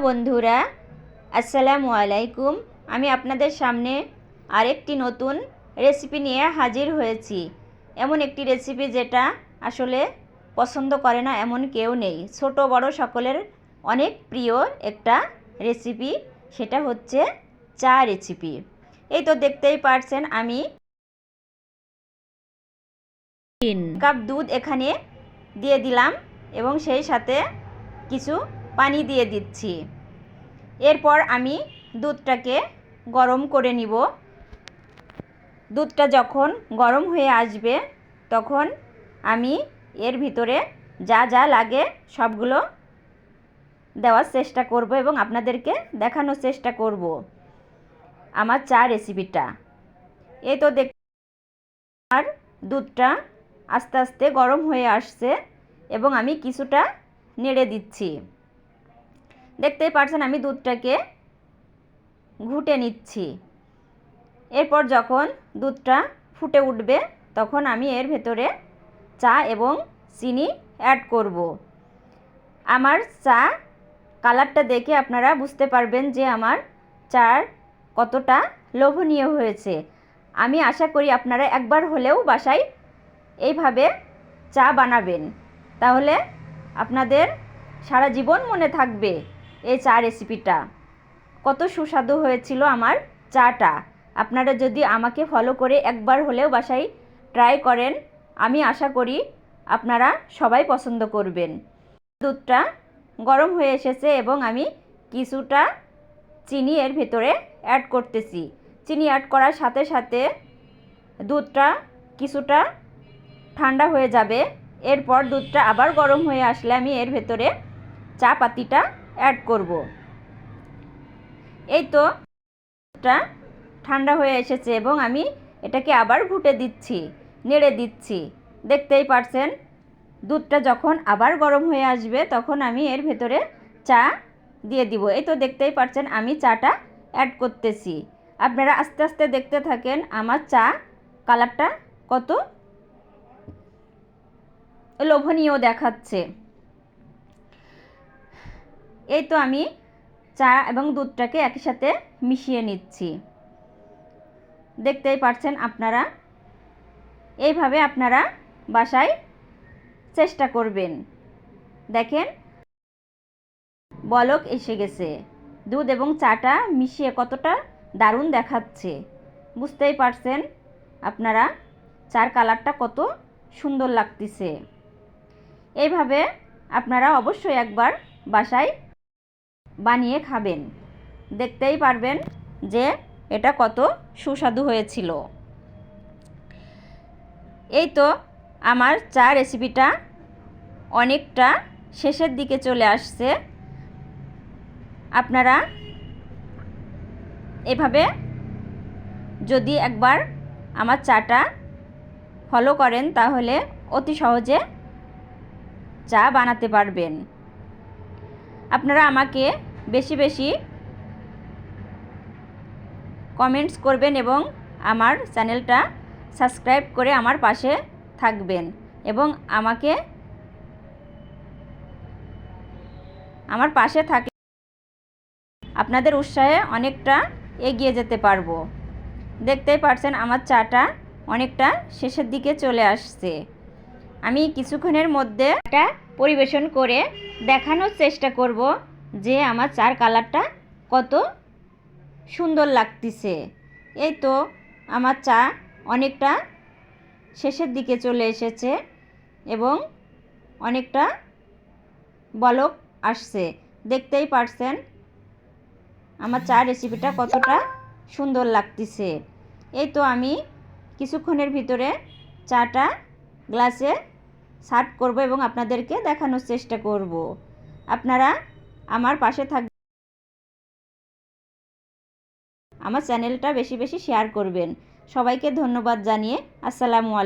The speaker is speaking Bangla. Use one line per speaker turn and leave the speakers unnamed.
বন্ধুরা, আসসালামু আলাইকুম। আমি আপনাদের সামনে আরেকটি নতুন রেসিপি নিয়ে হাজির হয়েছি। এমন একটি রেসিপি যেটা আসলে পছন্দ করে না এমন কেউ নেই। ছোট বড় সকলের অনেক প্রিয় একটা রেসিপি, সেটা হচ্ছে চা রেসিপি। এই তো দেখতেই পারছেন, আমি 3 কাপ দুধ এখানে দিয়ে দিলাম এবং সেই সাথে কিছু পানি দিয়ে দিচ্ছি। এরপর আমি দুধটাকে গরম করে নিব। দুধটা যখন গরম হয়ে আসবে তখন আমি এর ভিতরে যা যা লাগে সবগুলো দেওয়ার চেষ্টা করব এবং আপনাদেরকে দেখানোর চেষ্টা করব আমার চা রেসিপিটা। এই তো আর দুধটা আস্তে আস্তে গরম হয়ে আসছে এবং আমি কিছুটা নেড়ে দিচ্ছি। দেখতেই পাচ্ছেন আমি দুধটাকে ঘুটে নিচ্ছি। এরপর যখন দুধটা ফুটে উঠবে তখন আমি এর ভেতরে চা এবং চিনি অ্যাড করব। আমার চা কালারটা দেখে আপনারা বুঝতে পারবেন যে আমার চা কতটা লোভনীয় হয়েছে। আমি আশা করি আপনারা একবার হলেও বাসায় এইভাবে চা বানাবেন, তাহলে আপনাদের সারা জীবন মনে থাকবে এই চা রেসিপিটা। কত সুস্বাদু হয়েছিল আমার চাটা। আপনারা যদি আমাকে ফলো করে একবার হলেও বাসায় ট্রাই করেন, আমি আশা করি আপনারা সবাই পছন্দ করবেন। দুধটা গরম হয়ে এসেছে এবং আমি কিছুটা চিনি এর ভিতরে অ্যাড করতেছি। চিনি অ্যাড করার সাথে সাথে দুধটা কিছুটা ঠান্ডা হয়ে যাবে। এরপর দুধটা আবার গরম হয়ে আসলে আমি এর ভেতরে চা পাতিটা অ্যাড করব। এই তো দুধটা ঠান্ডা হয়ে এসেছে এবং আমি এটাকে আবার ঘুটে দিচ্ছি, নেড়ে দিচ্ছি। দেখতেই পারছেন দুধটা যখন আবার গরম হয়ে আসবে তখন আমি এর ভেতরে চা দিয়ে দিব। এই তো দেখতেই পারছেন আমি চাটা অ্যাড করতেছি। আপনারা আস্তে আস্তে দেখতে থাকেন আমার চা কালারটা কত লোভনীয় দেখাচ্ছে। এই তো আমি চা এবং দুধটাকে একই সাথে মিশিয়ে নিচ্ছি। দেখতেই পাচ্ছেন আপনারা, এইভাবে আপনারা বাসায় চেষ্টা করবেন। দেখেন বলক এসে গেছে, দুধ এবং চাটা মিশিয়ে কতটা দারুণ দেখাচ্ছে। বুঝতেই পারছেন আপনারা চার কালারটা কত সুন্দর লাগতেছে। এইভাবে আপনারা অবশ্যই একবার বাসায় বানিয়ে খাবেন, দেখতেই পারবেন যে এটা কত সুস্বাদু হয়েছিল। এই তো আমার চা রেসিপিটা অনেকটা শেষের দিকে চলে আসছে। আপনারা এভাবে যদি একবার আমার চাটা ফলো করেন তাহলে অতি সহজে চা বানাতে পারবেন। আপনারা আমাকে বেশি বেশি কমেন্টস করবেন এবং আমার চ্যানেলটা সাবস্ক্রাইব করে আমার পাশে থাকবেন এবং আমাকে আমার পাশে থাকলে আপনাদের উৎসাহে অনেকটা এগিয়ে যেতে পারবো। দেখতেই পাচ্ছেন আমার চাটা অনেকটা শেষের দিকে চলে আসছে। আমি কিছুক্ষণের মধ্যে এটা পরিবেশন করে দেখানোর চেষ্টা করব যে আমার চার কালারটা কত সুন্দর লাগতেছে। এই তো আমার চা অনেকটা শেষের দিকে চলে এসেছে এবং অনেকটা বলক আসছে। দেখতেই পারছেন আমার চা রেসিপিটা কতটা সুন্দর লাগতেছে। এই তো আমি কিছুক্ষণের ভিতরে চাটা গ্লাসে সার্ভ করব এবং আপনাদেরকে দেখানোর চেষ্টা করব। আপনারা আমার পাশে থাকবেন, আমার চ্যানেলটা বেশি বেশি শেয়ার করবেন। সবাইকে ধন্যবাদ জানিয়ে আসসালামু আলাইকুম।